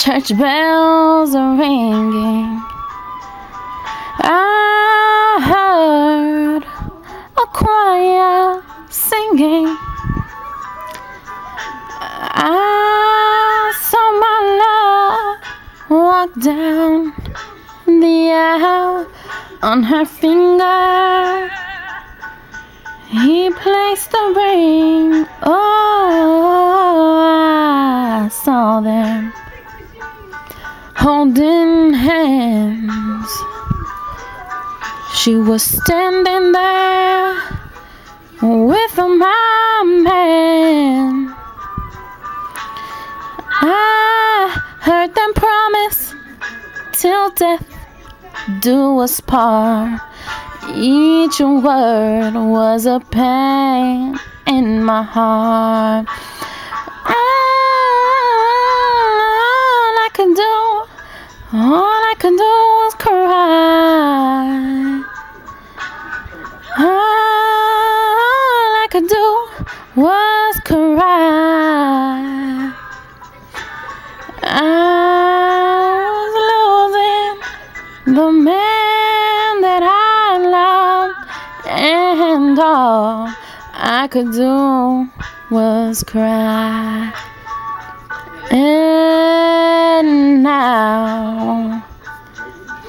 church bells are ringing. I heard a choir singing. I saw my love walk down the aisle. On her finger he placed the ring. Oh, I saw them holding hands. She was standing there with my man. I heard them promise till death do us part. Each word was a pain in my heart. All I could do was cry. All I could do was cry. I was losing the man that I loved, and all I could do was cry. And now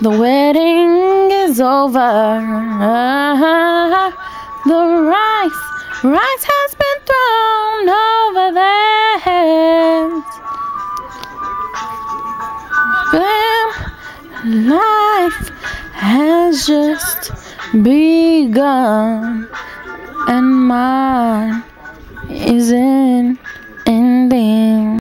the wedding is over. The rice has been thrown over their heads. Then life has just begun, and my